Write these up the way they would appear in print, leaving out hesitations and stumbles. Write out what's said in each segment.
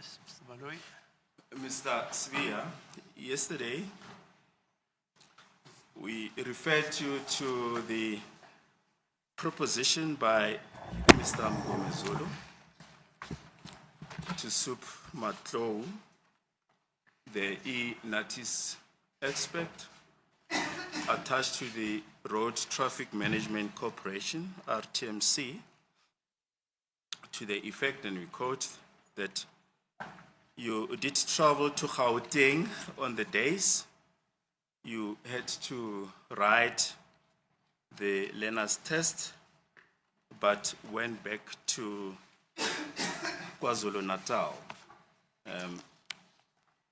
Yes, Mr. Baloyi. Mr. Svia, yesterday we referred you to the proposition by Mr. Mgomezulu to Sup Matlow, the e-notice expert attached to the Road Traffic Management Corporation, RTMC, to the effect, and we quote, that you did travel to Gauteng on the days. You had to write the learner's test, but went back to KwaZulu-Natal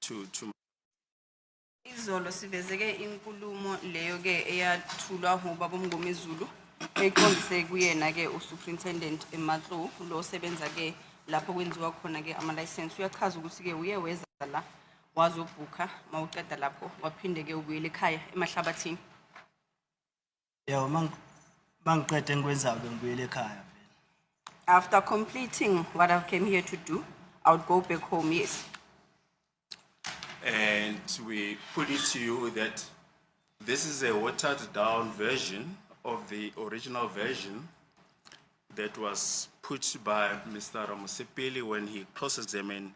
to Izolo sivezeke inkulumo leyo ke eyathulwa ubaba uMngomezulu eqondise kuyena ke usuperintendent eMatlo lo sebenza ke lapho kwenziwa khona ke ama license uyachaza ukuthi ke uye weza la wazobhuka mawuqeda lapho waphinde ke ubuyele ekhaya emahlabathini. Yebo mangiqede ngikwenzayo ngibuyele ekhaya. After completing what I've came here to do, I would go back home, yes. And we put it to you that this is a watered down version of the original version that was put by Mr. Ramusipili when he cross-examined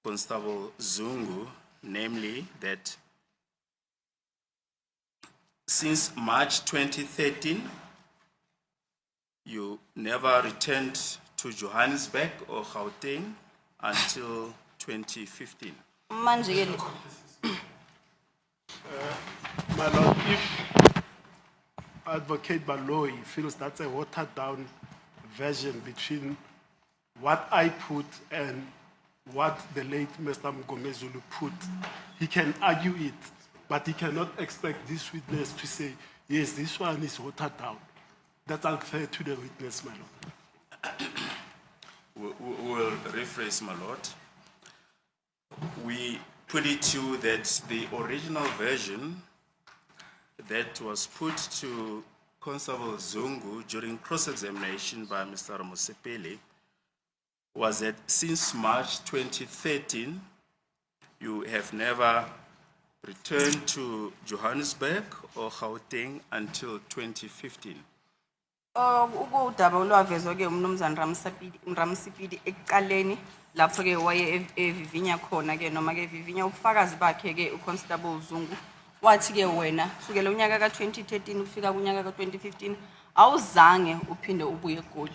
Constable Zungu, namely that since March 2013, you never returned to Johannesburg or Gauteng until 2015. Manje ke My Lord, if Advocate Baloyi feels that's a watered down version between what I put and what the late Mr. Mgomezulu put, he can argue it, but he cannot expect this witness to say, yes, this one is watered down. That's unfair to the witness, my Lord. We'll rephrase, my lord. We put it to that the original version that was put to Constable Zungu during cross-examination by Mr. Ramusipili was that since March 2013, you have never returned to Johannesburg or Gauteng until 2015. Ukudaba olwavezwa ke umnumzana Ramusipili ekuqaleni lapho ke waye evivinya khona ke noma ke evivinya ubufakazi bakhe ke uConstable Zungu wathi ke wena kusukela unyaka ka2013 kufika kunyaka ka2015 awuzange uphinde ubuye eGoli.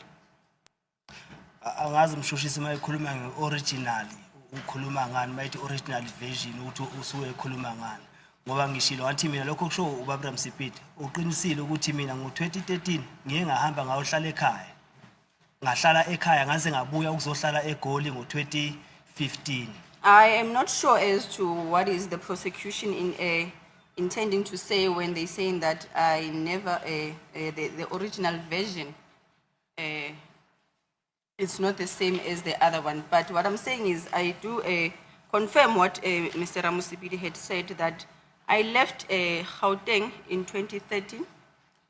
Angazi mshushisi mayikhuluma ngeoriginal ukhuluma ngani mayithi original version ukuthi usuke ekhuluma ngani ngoba ngishilo ngathi mina lokho kusho ubaba Msipili uqinisile ukuthi mina ngo2013 ngiye ngahamba ngayohlala ekhaya ngahlala ekhaya ngaze ngabuya ukuzohlala eGoli ngo2015. I am not sure as to what is the prosecution in intending to say when they saying that I never the original version it's not the same as the other one, but what I'm saying is I do confirm what Mr. Ramusipili had said, that I left Gauteng in 2013,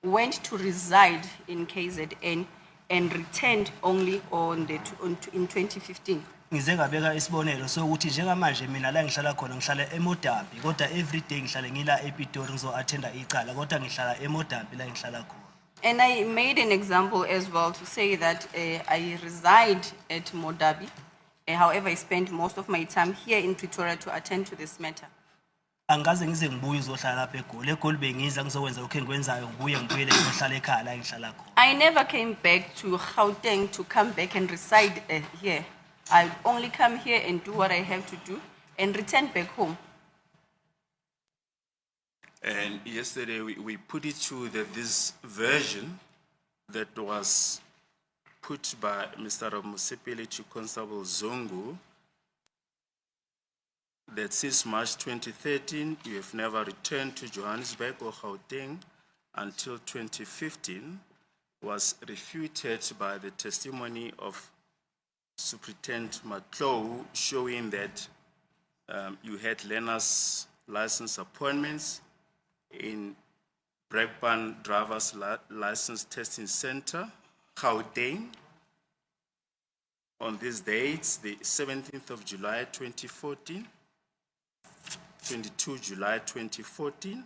went to reside in KZN and returned only in 2015. Ngize ngabeka isibonelo sokuthi njengamanje mina la ngihlala khona ngihlala eModambi kodwa every day ngihlala ngila ePitori ngizo attenda icala kodwa ngihlala eModambi la ngihlala khona. And I made an example as well to say that I reside at Modabi. However, I spend most of my time here in Pretoria to attend to this matter. Angaze ngize ngibuye uzohlala lapha eGoli eGoli bengiza ngizokwenza lokho engikwenzayo ngibuye ngibuyele ngihlala ekhaya la ngihlala khona. I never came back to Gauteng to come back and reside here. I only come here and do what I have to do and return back home. And yesterday we put it to that this version that was put by Mr. Ramusipili to Constable Zungu, that since March 2013, you have never returned to Johannesburg or Gauteng until 2015, was refuted by the testimony of Superintendent Matlow, showing that you had learners' license appointments in Brakpan Driver's License Testing Center, Gauteng, on these dates, the 17th of July 2014, 22 July 2014,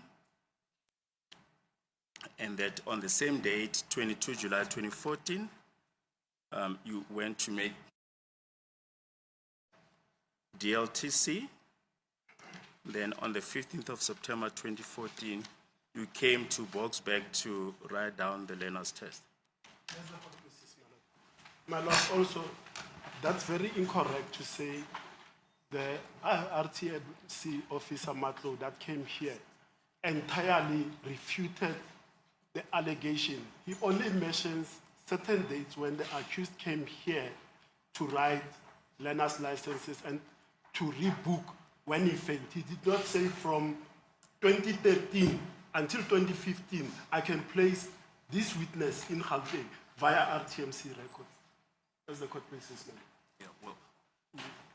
and that on the same date, 22 July 2014, you went to make DLTC. Then on the 15th of September 2014, you came to Boxback to write down the learner's test. My lord, also, that's very incorrect to say the RTMC officer Matlow that came here entirely refuted the allegation. He only mentions certain dates when the accused came here to write learner's licenses and to rebook when he failed. He did not say from 2013 until 2015, I can place this witness in Gauteng via RTMC records. As the court places now. Yeah,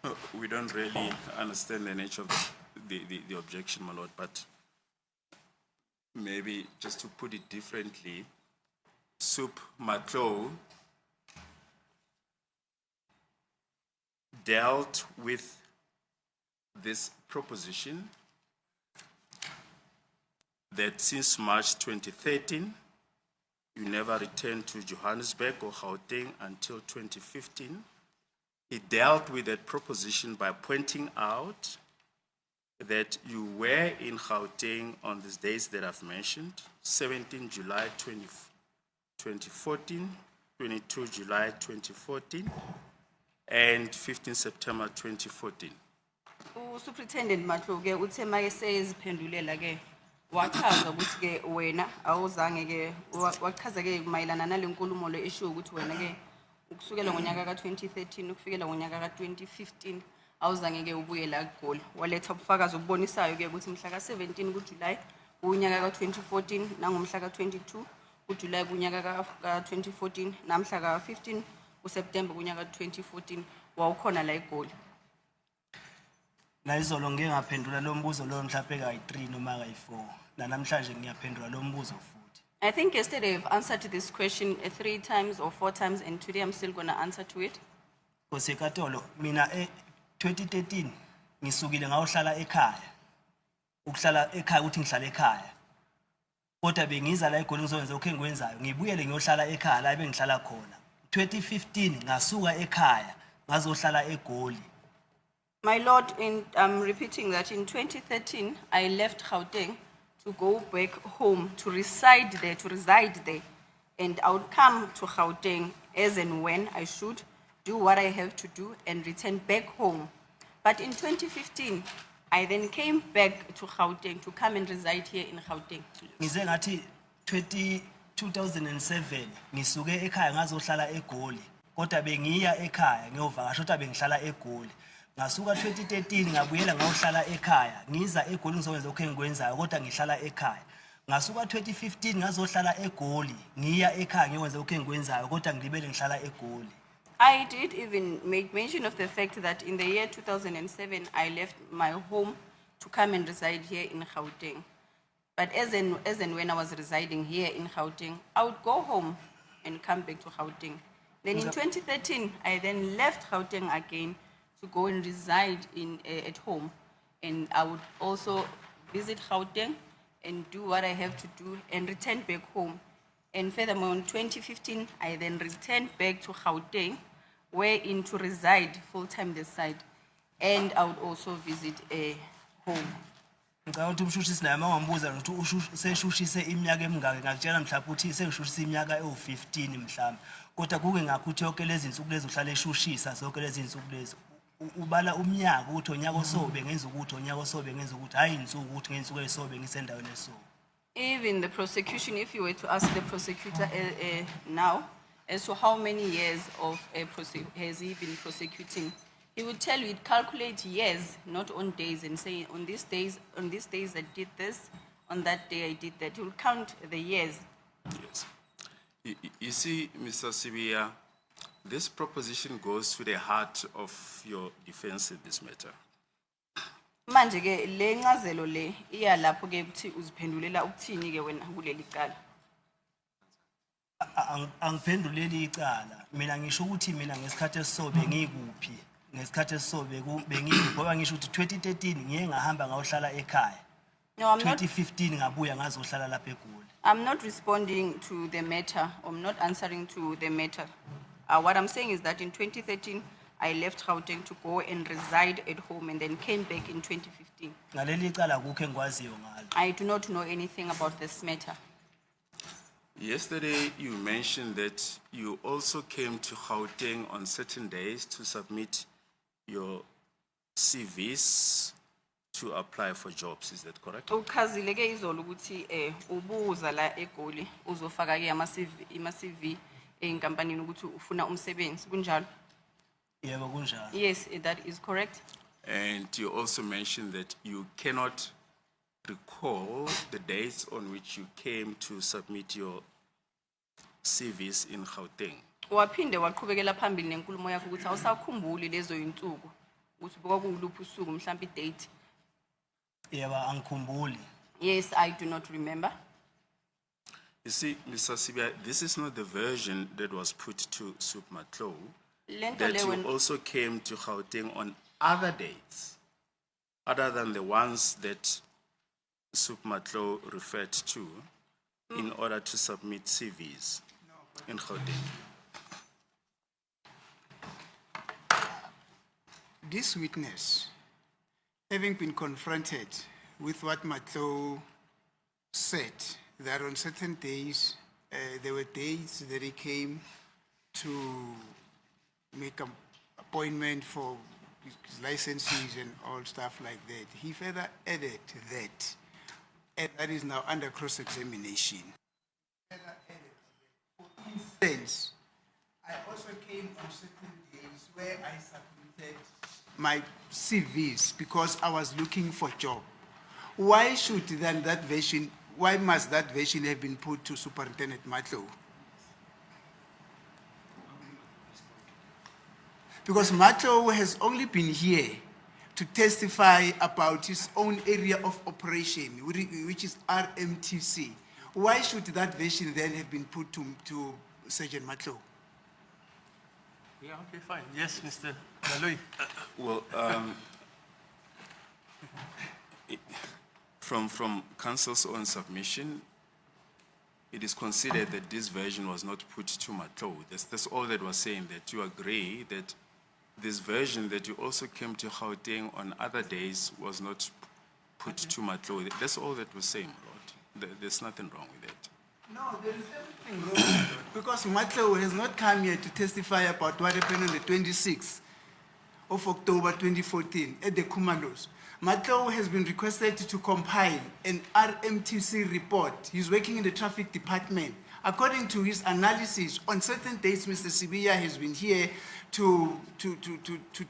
well, we don't really understand the nature of the objection, my lord, but maybe just to put it differently, Sup Matlow dealt with this proposition that since March 2013, you never returned to Johannesburg or Gauteng until 2015. He dealt with that proposition by pointing out that you were in Gauteng on these days that I've mentioned, 17 July 2014, 22 July 2014, and 15 September 2014. Superintendent Matlow ke uthe manje seyiziphendulela ke wachaza ukuthi ke wena awuzange ke wachaza ke mayelana nalenkulumo le issue ukuthi wena ke ukusukela ngonyaka ka2013 ukufikela ngonyaka ka2015 awuzange ke ubuye la eGoli waletha ubufakazi obubonisayo ke ukuthi mhla ka17 kuJuly unyaka ka2014 nangomhla ka22 kuJuly kunyaka ka2014 namhla ka15 kuSeptember kunyaka ka2014 wawukhona la eGoli. Na izolo ngeke ngaphendula lo mbuzo lo mhlawumbe kayi3 noma kayi4 namhlanje ngiyaphendula lo mbuzo futhi. I think yesterday I've answered to this question 3 times or 4 times and today I'm still going to answer to it. Kosekatolo mina 2013 ngisukile ngayohlala ekhaya. Ukuhlala ekhaya ukuthi ngihlala ekhaya. Kodwa bengiza la eGoli ngizowenza lokho engikwenzayo ngibuyele ngiyohlala ekhaya la bengihlala khona. 2015 ngasuka ekhaya ngazohlala eGoli. My lord, I'm repeating that in 2013, I left Gauteng to go back home, to reside there. And I would come to Gauteng as and when I should, do what I have to do and return back home. But in 2015, I then came back to Gauteng to come and reside here in Gauteng. Ngize ngathi 2007 ngisuke ekhaya ngazohlala eGoli. Kodwa bengiya ekhaya ngiyovakasha kodwa bengihlala eGoli. Ngasuka 2013 ngabuyela ngayohlala ekhaya ngiza eGoli ngizowenza lokho engikwenzayo kodwa ngihlala ekhaya. Ngasuka 2015 ngazohlala eGoli ngiya ekhaya ngiyowenza lokho engikwenzayo kodwa ngilibele ngihlala eGoli. I did even make mention of the fact that in the year 2007 I left my home to come and reside here in Gauteng. But as and when I was residing here in Gauteng, I would go home and come back to Gauteng. Then in 2013 I then left Gauteng again to go and reside at home. And I would also visit Gauteng and do what I have to do and return back home. And furthermore, in 2015, I then returned back to Gauteng, wherein to reside full-time this side. And I would also visit home. Ngicabanga ukuthi umshushisi naye mawambuza ukuthi useshushise iminyaka emingaki ngakutshela mhlawumbe ukuthi seshushise iminyaka ewu15 mhlawumbe. Kodwa kuke ngakuthi yonke lezi insuku lezi uhlala eshushisa zonke lezi insuku lezi. Ubala umnyaka ukuthi onyaka osobe ngenza ukuthi onyaka osobe ngenza ukuthi hayi insuku ukuthi ngensuku esobe ngisendaweni esobe. Even the prosecution, if you were to ask the prosecutor now as to how many years of has he been prosecuting, he would tell you it calculates years, not on days, and say on these days I did this, on that day I did that. He will count the years. Yes. You see, Mr. Sibia, this proposition goes to the heart of your defense in this matter. Manje ke le ncazelo le iya lapho ke ukuthi uziphendulela ukuthini ke wena kuleli cala. Angiphenduleli icala. Mina ngisho ukuthi mina ngesikhathi esisobe ngikuphi. Ngesikhathi esisobe bengikuphi ngoba ngisho ukuthi 2013 ngiye ngahamba ngayohlala ekhaya. No, I'm not. 2015 ngabuya ngazohlala lapha eGoli. I'm not responding to the matter. I'm not answering to the matter. What I'm saying is that in 2013, I left Gauteng to go and reside at home and then came back in 2015. Ngaleli icala akukho engikwaziyo ngalo. I do not know anything about this matter. Yesterday, you mentioned that you also came to Gauteng on certain days to submit your CVs to apply for jobs. Is that correct? Uchazile ke izolo ukuthi ubuza la eGoli uzofaka ke ama CV enkampanini ukuthi ufuna umsebenzi kunjalo. Yebo kunjalo. Yes, that is correct. And you also mentioned that you cannot recall the dates on which you came to submit your CVs in Gauteng. Waphinde waqhubekela phambili nenkulumo yakho ukuthi awusakhumbuli lezo insuku ukuthi kwakuluphi usuku mhlawumbe date. Yebo angikhumbuli. Yes, I do not remember. You see, Mr. Sibia, this is not the version that was put to Supmatlo, Lento that le you when also came to Gauteng on other dates, other than the ones that Supmatlo referred to in order to submit CVs in Gauteng. This witness, having been confronted with what Matlo said, that on certain days, there were dates that he came to make an appointment for his licenses and all stuff like that. He further added that, and that is now under cross-examination. For instance, I also came on certain days where I submitted my CVs because I was looking for a job. Why should then that version, why must that version have been put to Superintendent Matlo? Because Matlo has only been here to testify about his own area of operation, which is RMTC. Why should that version then have been put to Sergeant Matlo? Yeah, okay, fine. Yes, Mr. Malui. Well, from council's own submission, it is considered that this version was not put to Matlo. That's all that was saying, that you agree that this version that you also came to Gauteng on other days was not put to Matlo. That's all that was saying, Lord. There's nothing wrong with that. No, there is everything wrong with it, because Matlo has not come here to testify about what happened on the 26th of October 2014 at the Kumalos. Matlo has been requested to compile an RMTC report. He's working in the traffic department. According to his analysis, on certain dates, Mr. Sibia has been here to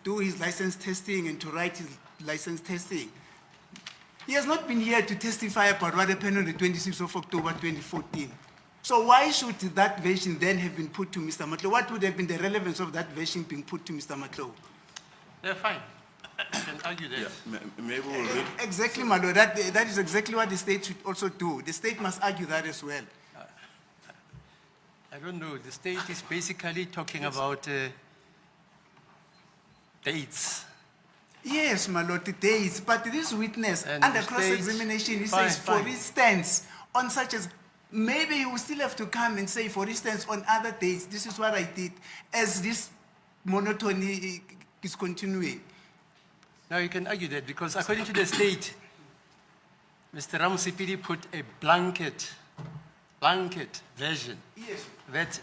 do his license testing and to write his license testing. He has not been here to testify about what happened on the 26th of October 2014. So why should that version then have been put to Mr. Matlo? What would have been the relevance of that version being put to Mr. Matlo? Yeah, fine. I can argue that. Yeah, maybe we'll read. Exactly, my lord. That is exactly what the state should also do. The state must argue that as well. I don't know. The state is basically talking about dates. Yes, my lord, the dates. But this witness, And under the state- cross-examination, he Fine, says, for fine. instance, on such as, maybe he will still have to come and say, for instance, on other dates, this is what I did, as this monotony is continuing. Now you can argue that because according to the state, Mr. Ramusipidi put a blanket version Yes, that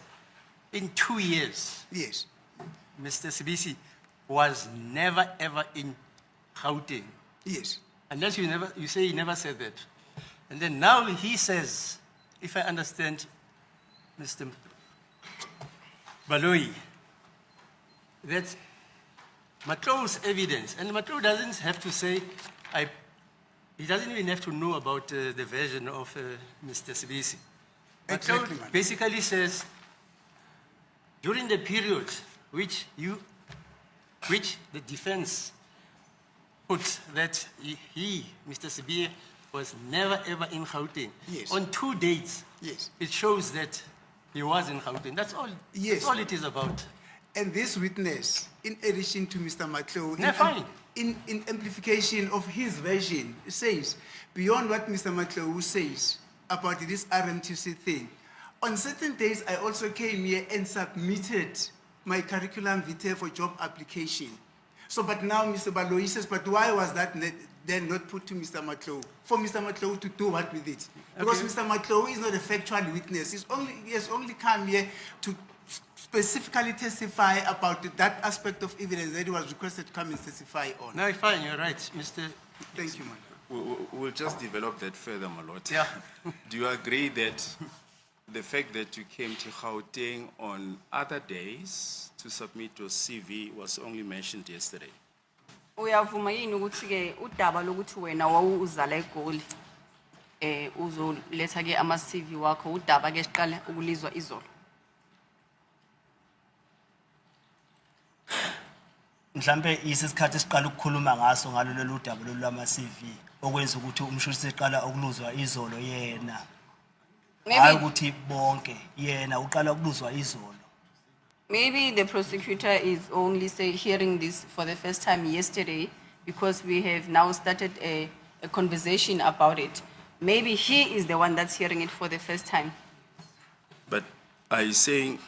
in 2 years, yes. Mr. Sibisi was never ever in Gauteng. Yes. Unless you say he never said that. And then now he says, if I understand Mr. Baloi, that Matlo's evidence, and Matlo doesn't have to say, he doesn't even have to know about the version of Mr. Sibisi. Exactly, Matlo man. basically says, during the period which the defense put that he, Mr. Sibie, was never ever in Gauteng. Yes. On 2 dates, Yes. it shows that He was in Gauteng. That's all. Yes. That's all it is about. And this witness, in addition to Mr. Matlo, No, fine. in amplification of his version, says, beyond what Mr. Matlo says about this RMTC thing, on certain days I also came here and submitted my curriculum vitae for job application. So, but now Mr. Baloyi says, but why was that then not put to Mr. Matlo? For Mr. Matlo to do what with it? Because Okay. Mr. Matlo is not a factual witness. He has only come here to specifically testify about that aspect of evidence that he was requested to come and testify on. No, fine, you're right, Mr. Thank you, man. We'll just develop that further, my lord. Yeah. Do you agree that the fact that you came to Gauteng on other days to submit your CV was only mentioned yesterday? Uyavuma yini ukuthi ke udaba lokuthi wena wawuzala eGoli uzoletha ke ama CV wakho udaba ke siqale ukulizwa izolo. Mhlambe isikhathi esiqala ukukhuluma ngaso ngalo lolu daba lolu lama CV okwenza ukuthi umshusisi eqala ukuluzwa izolo yena. Hayi ukuthi bonke yena uqala ukuluzwa izolo. Maybe the prosecutor is only hearing this for the first time yesterday because we have now started a conversation about it. Maybe he is the one that's hearing it for the first time. But are you saying,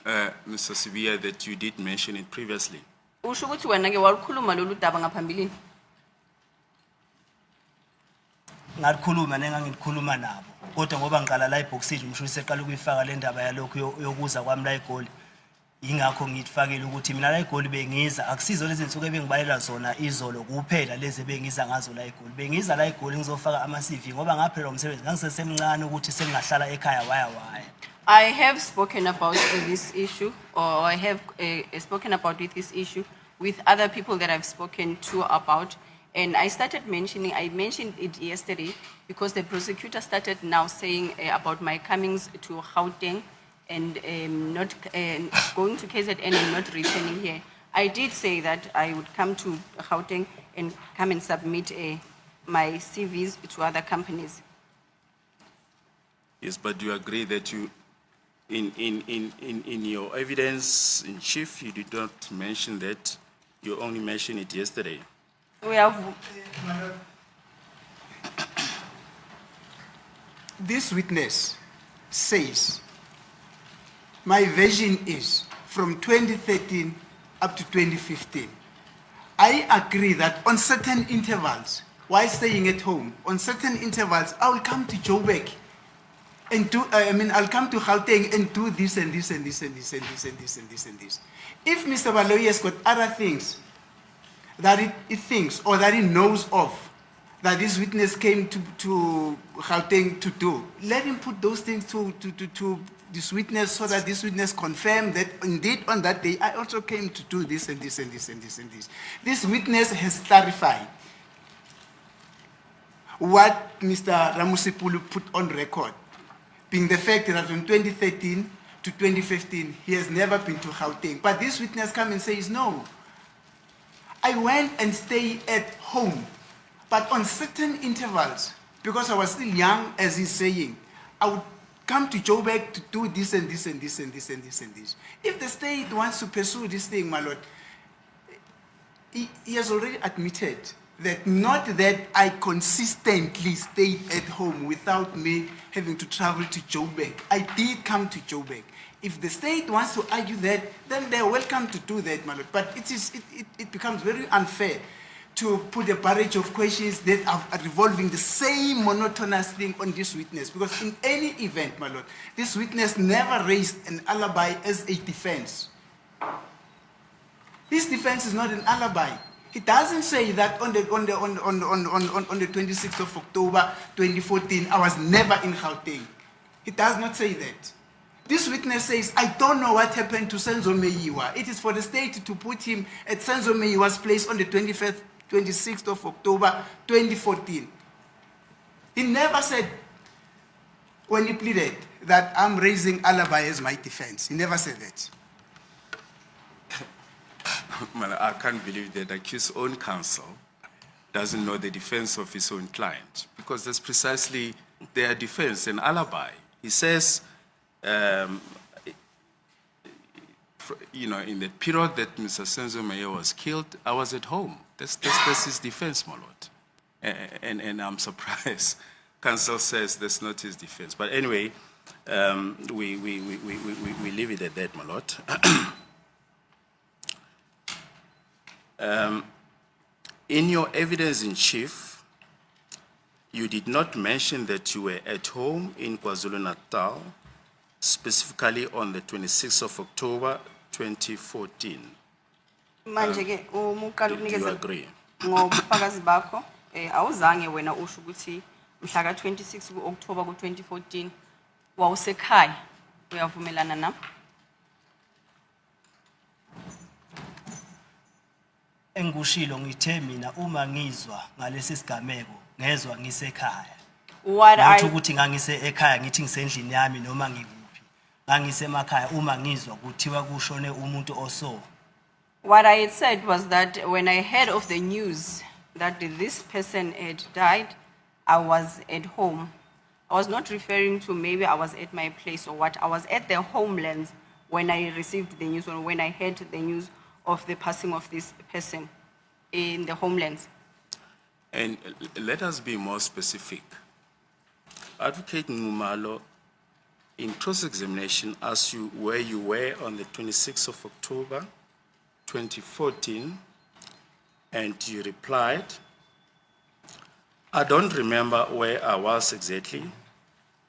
Mr. Sibia, that you did mention it previously? Usho ukuthi wena ke walukhuluma lolu daba ngaphambilini. Ngakhuluma nengangikhuluma nabo. Kodwa ngoba ngiqala la iboxini umshusisi eqala ukuyifaka le ndaba yalokho yokuza kwami la eGoli. Ingakho ngithifakile ukuthi mina la eGoli bengiza akusizo lezi insuku ebengibalela zona izolo kuphela lezi bengiza ngazo la eGoli. Bengiza la eGoli ngizofaka ama CV ngoba ngaphela umsebenzi ngangisesemncane ukuthi sengahlala ekhaya waya. I have spoken about this issue, or I have spoken about this issue with other people that I've spoken to about. And I mentioned it yesterday because the prosecutor started now saying about my comings to Gauteng and not going to KZN and not returning here. I did say that I would come to Gauteng and come and submit my CVs to other companies. Yes, but do you agree that you, in your evidence in chief, you did not mention that, you only mentioned it yesterday? We have. This witness says, my version is from 2013 up to 2015. I agree that on certain intervals, while staying at home, on certain intervals, I will come to Joburg and I'll come to Gauteng and do this and this and this and this and this and this and this and this. If Mr. Baloyi has got other things that he thinks or that he knows of, that this witness came to Gauteng to do, let him put those things to this witness so that this witness confirm that indeed on that day I also came to do this and this and this and this and this. This witness has clarified what Mr. Ramusipulu put on record, being the fact that from 2013 to 2015 he has never been to Gauteng. But this witness comes and says, no, I went and stayed at home, but on certain intervals, because I was still young, as he's saying, I would come to Joburg to do this and this and this and this and this and this. If the state wants to pursue this thing, my lord, he has already admitted that not that I consistently stayed at home without me having to travel to Joburg. I did come to Joburg. If the state wants to argue that, then they're welcome to do that, my lord. But it becomes very unfair to put a barrage of questions that are revolving the same monotonous thing on this witness. Because in any event, my lord, this witness never raised an alibi as a defense. His defense is not an alibi. He doesn't say that on the 26th of October 2014, I was never in Gauteng. He does not say that. This witness says, I don't know what happened to Senzo Meyiwa. It is for the state to put him at Senzo Meyiwa's place on the 26th of October 2014. He never said, when he pleaded, that I'm raising alibi as my defense. He never said that. Man, I can't believe that the accused's own counsel doesn't know the defense of his own client, because that's precisely their defense, an alibi. He says, you know, in the period that Mr. Senzo Meyiwa was killed, I was at home. That's his defense, my lord. And I'm surprised counsel says that's not his defense. But anyway, we leave it at that, my lord. In your evidence in chief, you did not mention that you were at home in KwaZulu-Natal, specifically on the 26th of October, 2014. Manje ke uma uqala Do you ukunikeza agree? ngobufakazi bakho awuzange wena usho ukuthi mhla ka 26 kuOctober ku 2014 wawusekhaya uyavumelana nami? Engushilo ngithe mina uma ngizwa ngalesi sigameko ngezwa ngisekhaya. What Ngathi I ukuthi ngangise ekhaya ngithi ngisendlini yami noma ngikuphi. Ngangise emakhaya uma ngizwa kuthiwa kushone umuntu oso. What I had said was that when I heard of the news that this person had died, I was at home. I was not referring to maybe I was at my place or what. I was at the homelands when I received the news or when I heard the news of the passing of this person in the homelands. And let us be more specific. Advocate Ngumalo, in cross-examination, asked you where you were on the 26th of October, 2014, and you replied, I don't remember where I was exactly,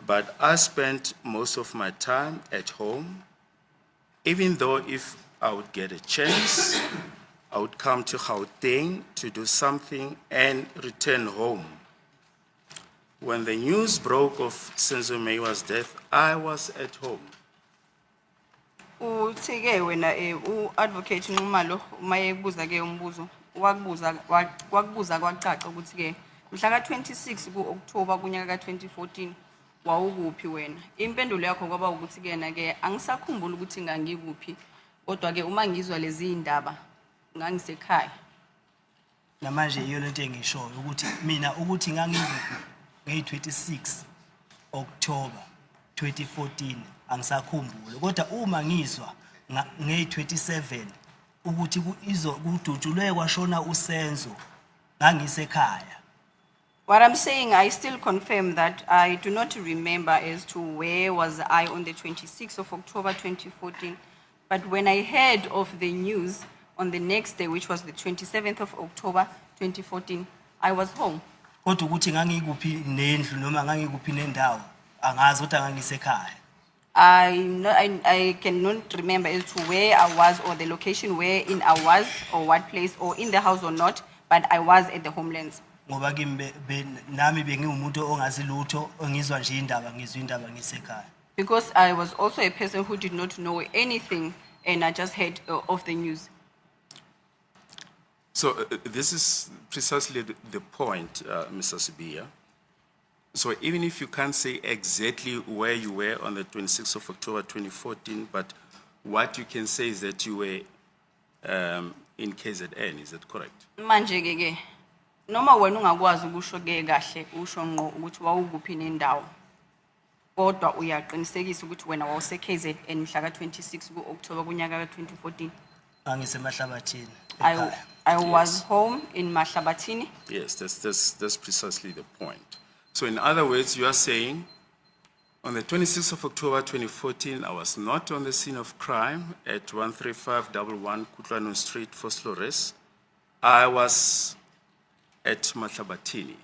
but I spent most of my time at home, even though if I would get a chance, I would come to Gauteng to do something and return home. When the news broke of Senzo Meyiwa's death, I was at home. Uthike wena uadvocate Nxumalo mayebuza ke umbuzo wakubuza kwacaca ukuthi ke mhla ka 26 kuOctober kunyaka ka 2014 wawukuphi wena? Impendulo yakho kwaba ukuthi ke na ke angisakhumbula ukuthi ngangikuphi kodwa ke uma ngizwa lezi indaba ngangisekhaya. Namanje iyona into engishoyo ukuthi mina ukuthi ngangikuphi nge-26 October 2014 angisakhumbule kodwa uma ngizwa nge-27 ukuthi kudutshulwe kwashona uSenzo ngangisekhaya. What I'm saying, I still confirm that I do not remember as to where was I on the 26th of October 2014, but when I heard of the news on the next day, which was the 27th of October 2014, I was home. Kodwa ukuthi ngangikuphi nendlu noma ngangikuphi nendawo angazi kodwa ngangisekhaya. I cannot remember as to where I was or the location wherein I was or what place or in the house or not, but I was at the homelands. Ngoba kimi nami bengiwumuntu ongazi lutho ongizwa nje indaba ngizwa indaba ngisekhaya. Because I was also a person who did not know anything and I just heard of the news. So this is precisely the point, Mr. Sibia. So even if you can't say exactly where you were on the 26th of October 2014, but what you can say is that you were in KZN, is that correct? Manje ke noma wena ungakwazi ukusho ke kahle usho ngqo ukuthi wawukuphi nendawo kodwa uyaqinisekisa ukuthi wena wawuse KZN mhla ka 26 kuOctober kunyaka ka 2014. Ngangisemahlabathini. I was home in Mahlabathini. Yes, that's precisely the point. So in other words, you are saying, on the 26th of October 2014, I was not on the scene of crime at 13511 Kutlano Street, Flores. I was at Mahlabathini.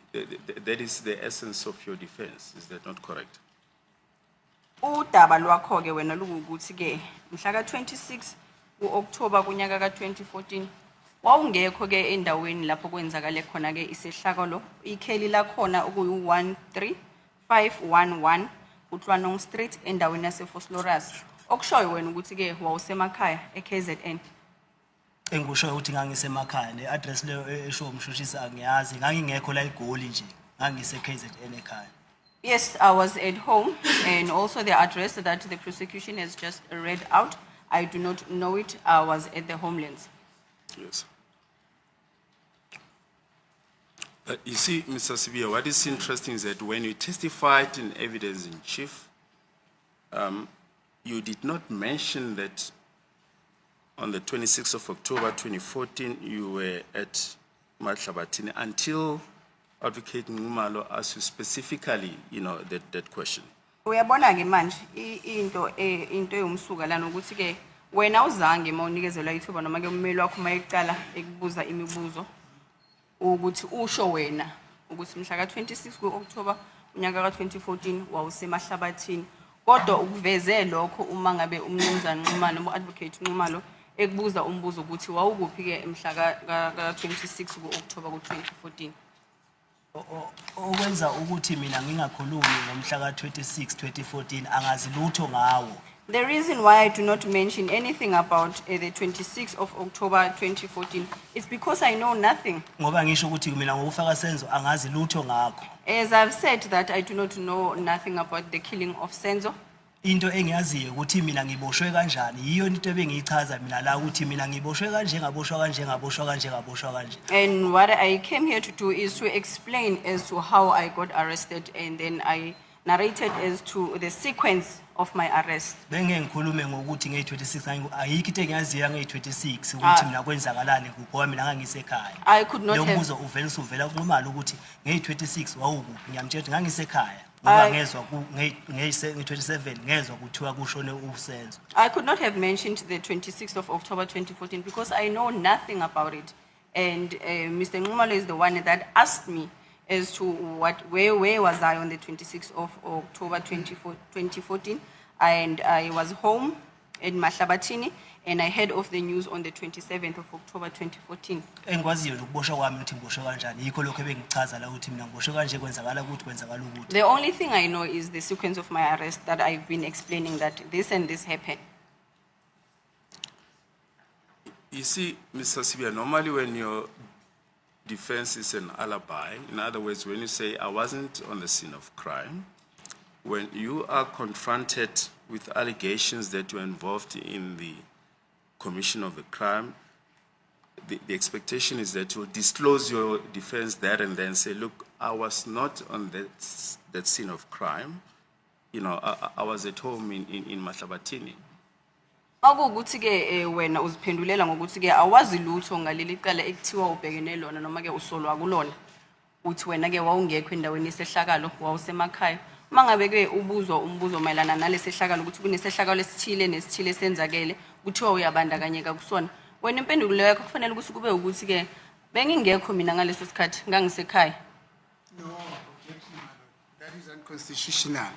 That is the essence of your defense. Is that not correct? Udaba lwakho ke wena lukuthi ke mhla ka 26 kuOctober kunyaka ka 2014 wawungekho ke endaweni lapho kwenzakale khona ke isehlakalo ikheli la khona okuyi 13511 Kutlwanong Street endaweni yase Flores okushoyo wena ukuthi ke wawusemakhaya eKZN. Engushoyo ukuthi ngangisemakhaya ne-address leyo esho umshushisi angiyazi ngangingekho la eGoli nje ngangise KZN ekhaya. Yes, I was at home and also the address that the prosecution has just read out, I do not know it. I was at the homelands. Yes. You see, Mr. Sibia, what is interesting is that when you testified in evidence in chief, you did not mention that on the 26th of October 2014, you were at Mahlabatini until Advocate Ngumalo asked you specifically, that question. Uyabona ke manje into eyumsuka lana ukuthi ke wena uzange mawunikezelwa ithuba noma ke ummeli wakho mayecala ekubuza imibuzo ukuthi usho wena ukuthi mhla ka 26 kuOctober unyaka ka 2014 wawusemahlabathini kodwa ukuveze lokho uma ngabe umnumzana Nxumalo uadvocate Nxumalo ekubuza umbuzo ukuthi wawukuphi ke mhla ka 26 kuOctober ku 2014. Okwenza ukuthi mina ngingakhulumi ngomhla ka 26 2014 angazi lutho ngawo. The reason why I do not mention anything about the 26th of October 2014 is because I know nothing. Ngoba ngisho ukuthi mina ngokufaka Senzo angazi lutho ngakho. As I've said that I do not know nothing about the killing of Senzo. Into engiyaziyo ukuthi mina ngiboshwe kanjani yiyo into ebengichaza mina la ukuthi mina ngiboshwe kanje ngaboshwa kanje ngaboshwa kanje ngaboshwa kanje. And what I came here to do is to explain as to how I got arrested and then I narrated as to the sequence of my arrest. Benge ngikhulume ngokuthi nge26 ayikho into engiyaziyo nge26 ukuthi mina kwenzakalani ngoba mina ngangisekhaya. I could not have Lombuzo uvela kunqumala ukuthi nge26 wawukuphi ngiyamtshela ukuthi ngangisekhaya. Ngoba ngezwa nge27 ngezwa kuthiwa kushone uSenzo. I could not have mentioned the 26th of October 2014 because I know nothing about it. And Mr. Nxumalo is the one that asked me as to where was I on the 26th of October 2014. And I was home in Mahlabatini and I heard of the news on the 27th of October 2014. Engikwaziyo ukuboshwa kwami ukuthi ngiboshwe kanjani yikho lokho ebengichaza la ukuthi mina ngiboshwe kanje kwenzakala ukuthi kwenzakala ukuthi. The only thing I know is the sequence of my arrest that I've been explaining that this and this happened. You see, Mr. Sibia, normally when your defense is an alibi, in other words, when you say, I wasn't on the scene of crime, when you are confronted with allegations that you were involved in the commission of the crime, the expectation is that you disclose your defense there and then say, look, I was not on that scene of crime. I was at home in Mahlabatini. Akukuthi ke wena uziphendulela ngokuthi ke awazi lutho ngaleli cala ekuthiwa ubhekene lona noma ke usolwa kulona uthi wena ke wawungekho endaweni yesehlakalo wawusemakhaya mangabe ke ubuzwa umbuzo mayelana nalesehlakalo ukuthi kunesehlakalo esithile nesithile senzakele kuthiwa uyabandakanyeka kusona wena impendulo yakho kufanele ukuthi kube ukuthi ke bengingekho mina ngaleso sikhathi ngangisekhaya. No, objection, my lord. That is unconstitutional.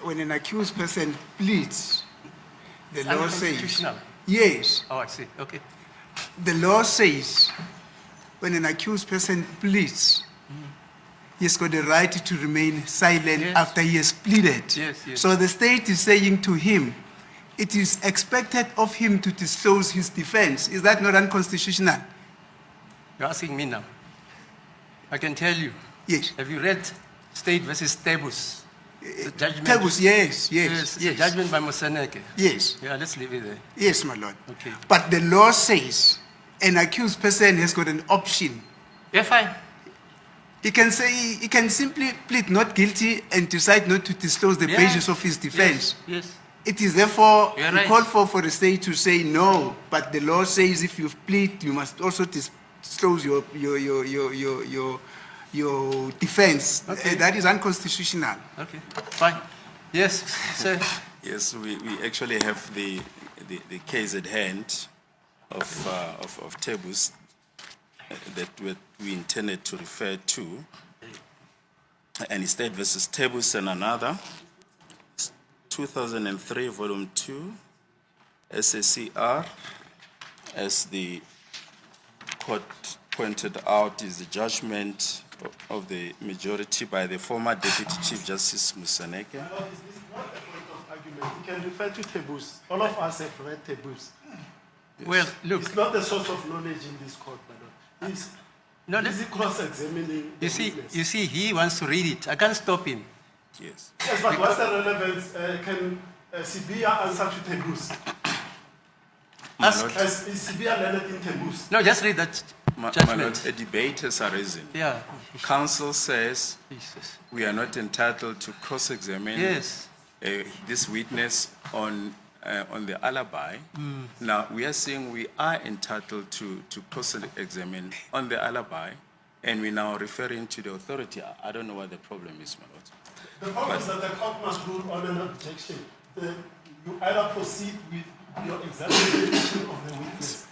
When an accused person pleads, the law says, Unconstitutional? yes, Oh, I see, okay. the law says when an accused person pleads, he's got the right to remain silent Yes. after he has pleaded. Yes, yes. So the state is saying to him, it is expected of him to disclose his defense. Is that not unconstitutional? You're asking me now. I can tell you. Yes. Have you read State versus Tebus? The judgment. Tebus, yes, yes, Yes, yes. judgment by Moseneke. Yes, Yeah, let's leave it there. yes, my lord. Okay. But the law says an accused person has got an option. Yeah, fine. He can say, he can simply plead not guilty and decide not to disclose the Yeah. basis of his defense. Yes, yes. It is therefore You're right. called for the state to say no, but the law says if you plead, you must also disclose your defense. Okay. That is unconstitutional. Okay, fine. Yes, sir. Yes, we actually have the case at hand of Tebus that we intended to refer to. And State versus Tebus and another, 2003, volume 2, SACR, as the court pointed out, is the judgment of the majority by the former Deputy Chief Justice Moseneke. Is this not a point of argument? You can refer to Tebus. All of us have read Tebus. Well, look, It's not a source of knowledge in this court, my lord. He's No, busy cross-examining the you witness. see, he wants to read it. I can't stop him. Yes. Yes, but what's the relevance? Can Sibia answer to Tebus? Ask. Is Sibia learned in Tebus? No, just read that My lord, judgment. a debate has arisen. Yeah. Counsel says Jesus. we are not entitled to cross-examine Yes. this witness on on the alibi. Now, we are saying we are entitled to cross-examine on the alibi, and we're now referring to the authority. I don't know what the problem is, my lord. The problem is that the court must rule on an objection. You either proceed with your examination of the witness,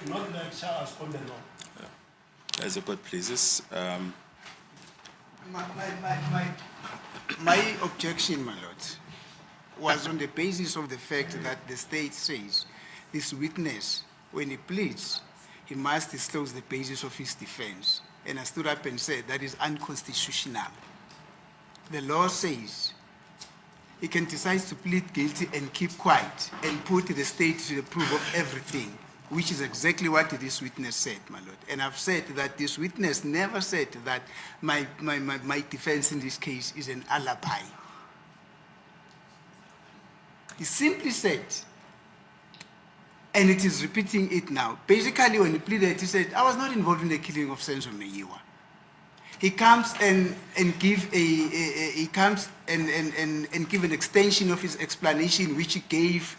not lecture us on the law. As the court pleases. My objection, my lord, was on the basis of the fact that the state says this witness, when he pleads, he must disclose the basis of his defense. And I stood up and said that is unconstitutional. The law says he can decide to plead guilty and keep quiet and put the state to the proof of everything, which is exactly what this witness said, my lord. And I've said that this witness never said that my defense in this case is an alibi. He simply said, and it is repeating it now. Basically, when he pleaded, he said, I was not involved in the killing of Senzo Meyiwa. He comes and give an extension of his explanation, which he gave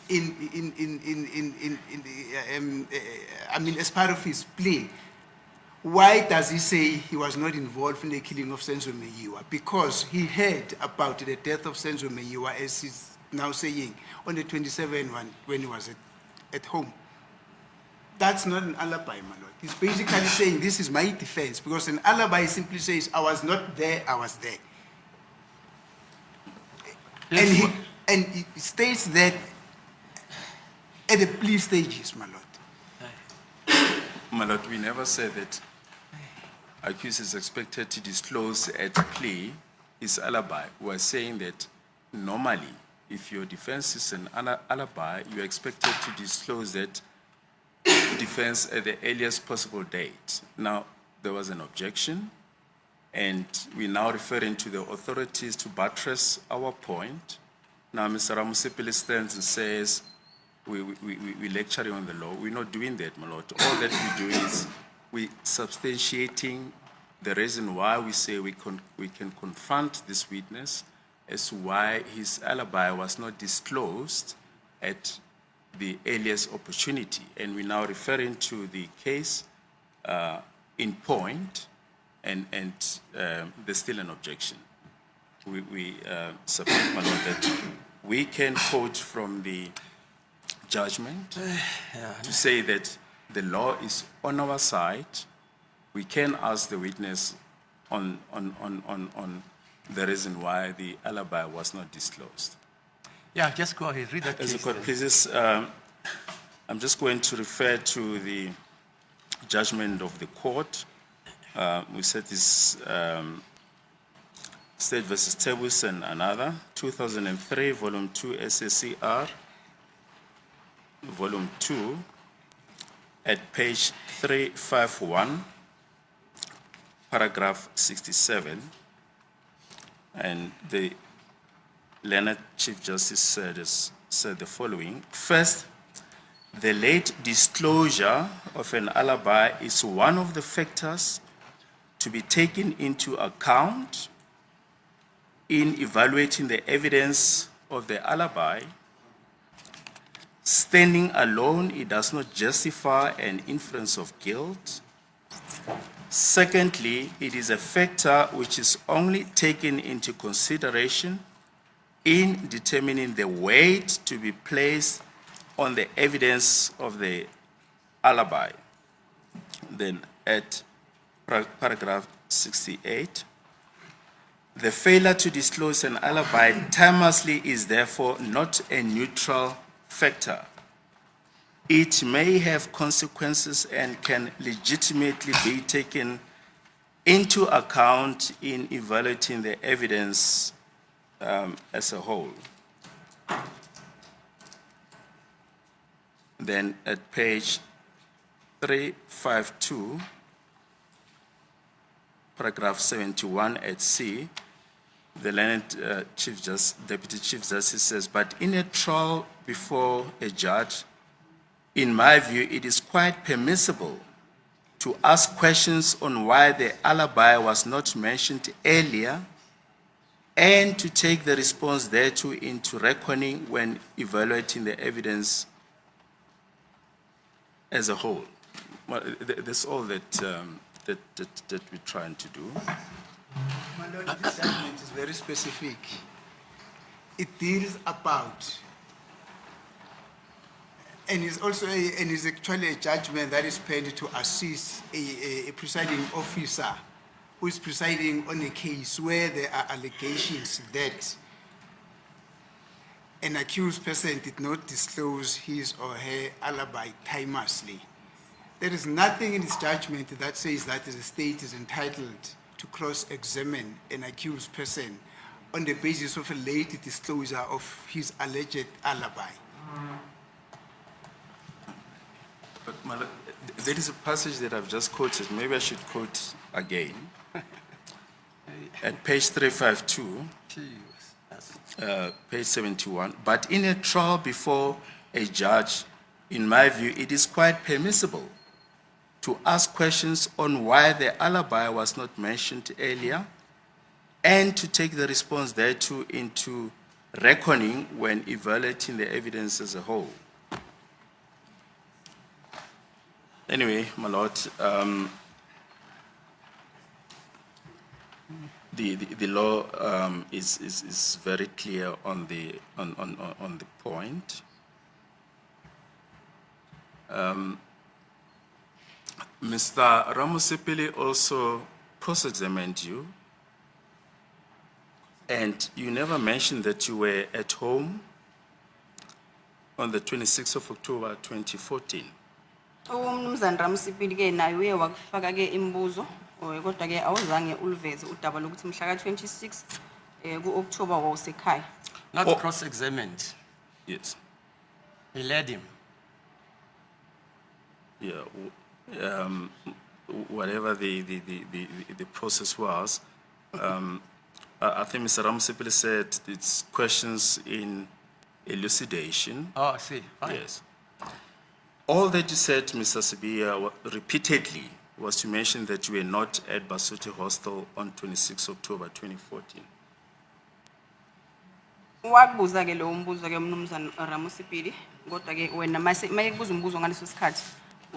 as part of his plea. Why does he say he was not involved in the killing of Senzo Meyiwa? Because he heard about the death of Senzo Meyiwa, as he's now saying, on the 27th when he was at home. That's not an alibi, my lord. He's basically saying this is my defense, because an alibi simply says I was not there, I was there. Yes, And he states that at the plea stages, my lord. My lord, we never said that accused is expected to disclose at plea his alibi. We're saying that normally, if your defense is an alibi, you're expected to disclose that defense at the earliest possible date. Now, there was an objection, and we're now referring to the authorities to buttress our point. Now, Mr. Ramusipili stands and says, we're lecturing on the law. We're not doing that, my lord. All that we're doing is we're substantiating the reason why we say we can confront this witness as to why his alibi was not disclosed at the earliest opportunity. And we're now referring to the case in point, and there's still an objection. We submit, my lord, that we can quote from the judgment to say that the law is on our side. We can ask the witness on the reason why the alibi was not disclosed. Yeah, just go ahead, read that As the case court then. pleases, I'm just going to refer to the judgment of the court. We said this State versus Tebus and another, 2003, volume 2, SSCR, volume 2, at page 351, paragraph 67. And the Learned Chief Justice said the following. First, the late disclosure of an alibi is one of the factors to be taken into account in evaluating the evidence of the alibi. Standing alone, it does not justify an inference of guilt. Secondly, it is a factor which is only taken into consideration in determining the weight to be placed on the evidence of the alibi. Then at paragraph 68, the failure to disclose an alibi timelessly is therefore not a neutral factor. It may have consequences and can legitimately be taken into account in evaluating the evidence as a whole. Then at page 352, paragraph 71 at C, the learned Deputy Chief Justice says, but in a trial before a judge, in my view, it is quite permissible to ask questions on why the alibi was not mentioned earlier and to take the response thereto into reckoning when evaluating the evidence as a whole. Well, that's all that we're trying to do. My lord, this judgment is very specific. It deals about, and is also and is actually a judgment that is paid to assist a presiding officer who is presiding on a case where there are allegations that an accused person did not disclose his or her alibi timelessly. There is nothing in this judgment that says that the state is entitled to cross-examine an accused person on the basis of a late disclosure of his alleged alibi. But my lord, there is a passage that I've just quoted. Maybe I should quote again. At page 352, page 71. But in a trial before a judge, in my view, it is quite permissible to ask questions on why the alibi was not mentioned earlier and to take the response thereto into reckoning when evaluating the evidence as a whole. Anyway, my lord, the law is very clear on the point. Mr. Ramosepele also cross-examined you, and you never mentioned that you were at home on the 26th of October 2014. Umnumzana Ramsipili ke naye uye wakufaka ke imibuzo kodwa ke awuzange uliveze udaba lokuthi mhla ka 26 ku-October wawusekhaya. Not Oh. cross-examined. Yes. He led him. Yeah. Whatever the process was, I think Mr. Ramosepele said it's questions in elucidation. Oh, I see. Fine. Yes. All that you said, Mr. Sibiya, repeatedly was to mention that you were not at Basotho Hostel on 26 October 2014. Wakubuza ke lo mbuzo ke umnumzana Ramosipili kodwa ke wena maye kubuza umbuzo ngaleso sikhathi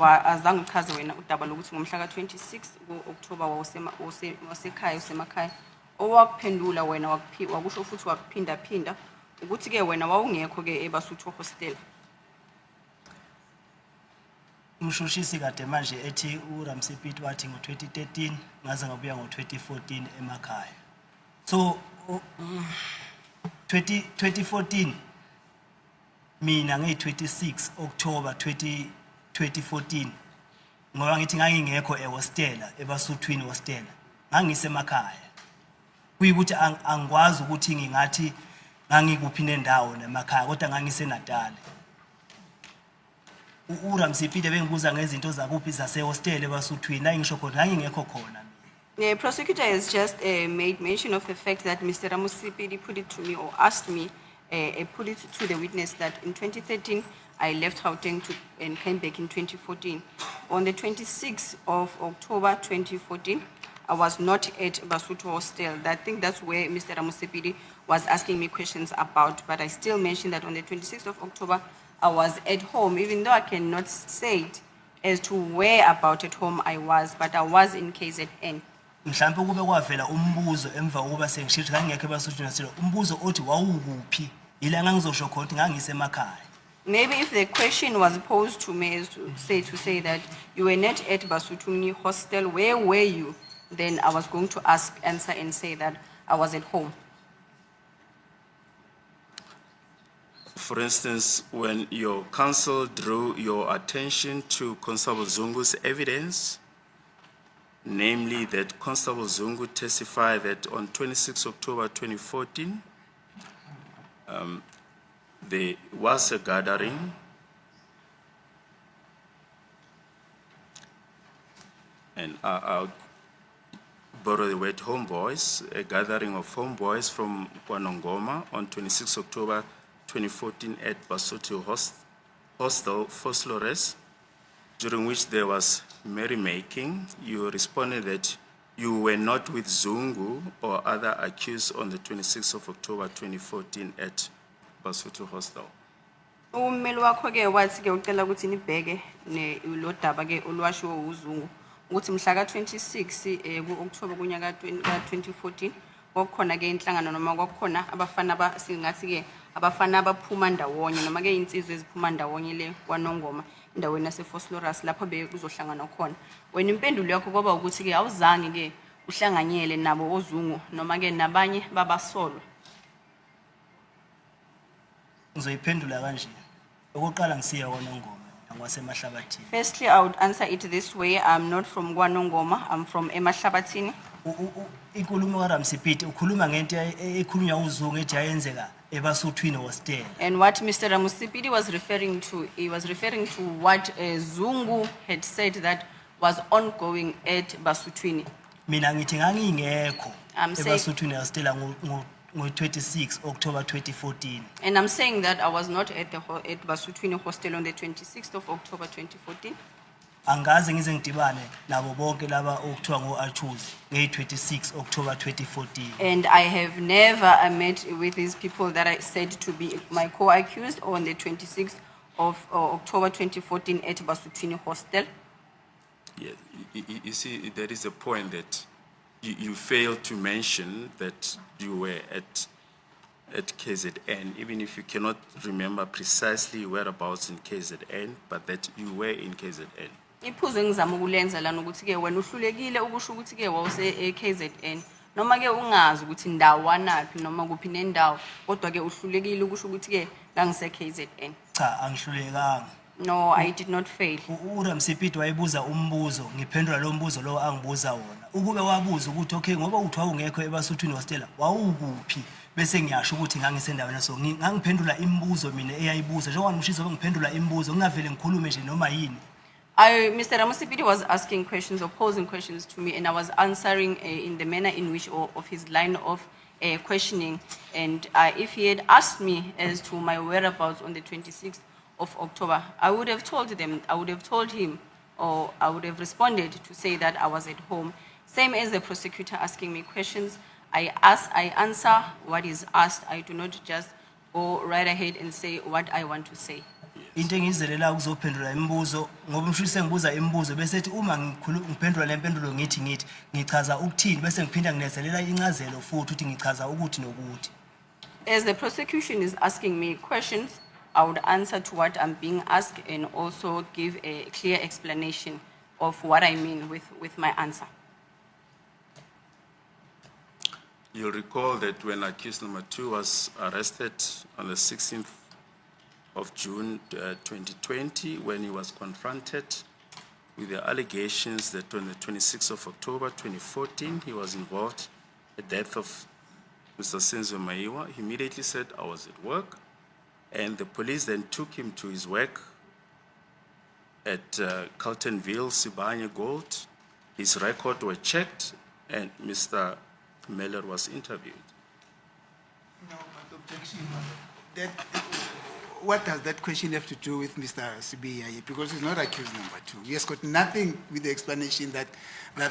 azange uchaze wena udaba lokuthi ngomhla ka 26 ku-October wasekhaya usemakhaya. Owakuphendula wena wakusho futhi wakuphinda ukuthi ke wena wawungekho ke eBasotho Hostel. Umshushisi kade manje ethi uRamsepiti wathi ngo-2013 ngaze ngabuya ngo-2014 emakhaya. So 2014 mina ngeyi-26 October 2014 ngoba ngithi ngangingekho ehostela eBasothwini hostela ngangisemakhaya. Kuyikuthi angikwazi ukuthi ngingathi ngangikuphi nendawo nemakhaya kodwa ngangiseNatal. uRamsepiti bengibuza ngezinto zakuphi zasehostela eBasothwini la ngisho khona ngangingekho khona. The prosecutor has just made mention of the fact that Mr. Ramosipili put it to me or asked me, put it to the witness that in 2013 I left Gauteng and came back in 2014. On the 26th of October 2014, I was not at Basotho Hostel. I think that's where Mr. Ramosipili was asking me questions about, but I still mentioned that on the 26th of October I was at home, even though I cannot say it as to where about at home I was, but I was in KZN. Mhlawumbe kube kwavela umbuzo emva kokuba sengishithi ngangekho eBasothwini hostel umbuzo othi wawukuphi ila ngangizosho khona ukuthi ngangisemakhaya. Maybe if the question was posed to me as to say that you were not at Basotho Hostel, where were you? Then I was going to answer and say that I was at home. For instance, when your counsel drew your attention to Constable Zungu's evidence, namely that Constable Zungu testified that on 26 October 2014, there was a gathering and I'll borrow the word homeboys, a gathering of homeboys from Kwanongoma on 26 October 2014 at Basotho Hostel, Foslores, during which there was merrymaking. You responded that you were not with Zungu or other accused on the 26th of October 2014 at Basotho Hostel. Ummeli wakho ke wathi ke ucela ukuthi nibheke ne lo daba ke olwashiwo uZungu ukuthi mhla ka-26 ku-October kunyaka ka-2014 kwakukhona ke inhlangano noma kwakukhona abafana singathi ke abafana abaphuma ndawonye noma ke insizwe eziphuma ndawonye le kwaNongoma endaweni yaseFosloras lapho bekuzohlangana khona. Wena impendulo yakho kwaba ukuthi ke awuzange ke uhlanganyele nabo oZungu noma ke nabanye babasolo. Ngizoyiphendula kanje. Okokuqala ngisiya kwaNongoma ngwasemahlabathini. Firstly, I would answer it this way. I'm not from KwaNongoma, I'm from Emahlabathini. Inkulumo kaRamsipiti ukhuluma ngento ekhulunywa uZungu ethi yayenzeka eBasuthwini hostel. And what Mr. Ramusipidi was referring to, he was referring to what Zungu had said that was ongoing at Basutwini. Mina ngithi ngangingekho I'm saying- eBasuthwini hostel ngo-26 October 2014. And I'm saying that I was not at at Basutwini hostel on the 26th of October 2014. Angaze ngize ngidibane nabo bonke laba okuthiwa ngo-accused nge-26 October 2014. And I have never met with these people that I said to be my co-accused on the 26th of October 2014 at Basutwini hostel. Yeah, you see, there is a point that you failed to mention that you were at KZN, even if you cannot remember precisely whereabouts in KZN, but that you were in KZN. Iphuzu engizama ukulenza lana ukuthi ke wena uhlulekile ukusho ukuthi ke wawuse eKZN noma ke ungazi ukuthi ndawanaphi noma kuphi nendawo kodwa ke uhlulekile ukusho ukuthi ke ngangise KZN. Cha angihlulekanga. No, I did not fail. uRamsipiti wayebuza umbuzo ngiphendula lo mbuzo lo angibuza wona. Ukube wabuza ukuthi okay ngoba uthi wawungekho eBasuthwini hostel wawukuphi bese ngiyasho ukuthi ngangisendaweni so ngangiphendula imibuzo mina eyayibuza njengoba ngishizo ngiphendula imibuzo ngingavele ngikhulume nje noma yini. Mr. Ramusipidi was asking questions or posing questions to me, and I was answering in the manner in which of his line of questioning. And if he had asked me as to my whereabouts on the 26th of October, I would have told him, or I would have responded to say that I was at home. Same as the prosecutor asking me questions, I answer what is asked. I do not just go right ahead and say what I want to say. Into engizelela ukuzophendula imibuzo ngoba umshise ngibuza imibuzo bese ethi uma ngiphendula le mpendulo ngithi ngichaza ukuthini bese ngiphinda nginezelela incazelo futhi uthi ngichaza ukuthi nokuthi. As the prosecution is asking me questions, I would answer to what I'm being asked and also give a clear explanation of what I mean with my answer. You'll recall that when accused number 2 was arrested on the 16th of June 2020, when he was confronted with the allegations that on the 26th of October 2014, he was involved in the death of Mr. Senzo Meyiwa, he immediately said, I was at work, and the police then took him to his work at Carltonville, Sibanye Gold. His record was checked, and Mr. Miller was interviewed. No, but objection. What does that question have to do with Mr. Sibiya? Because he's not accused number 2. He has got nothing with the explanation that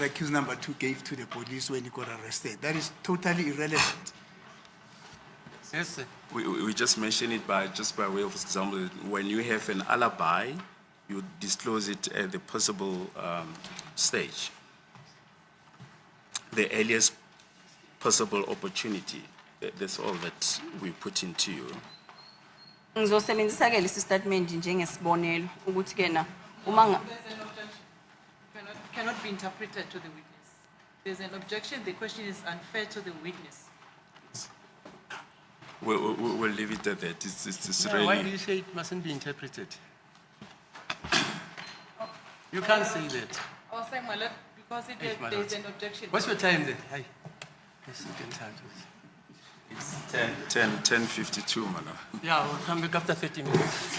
accused number 2 gave to the police when he got arrested. That is totally irrelevant. Yes, sir. We just mentioned it by way of example. When you have an alibi, you disclose it at the possible stage, the earliest possible opportunity. That's all that we put into you. Ngizosebenzisa ke lesi statement njengesibonelo ukuthi ke na uma There's an objection. Cannot be interpreted to the witness. There's an objection. The question is unfair to the witness. We'll leave it at that. It's No, really. why do you say it mustn't be interpreted? You can't say that. I was saying, my lord, because Yes, my there's lord. an objection. What's your time then? Hi. Yes, you can start with. It's 10:52, man. Yeah, we'll come back after 30 minutes.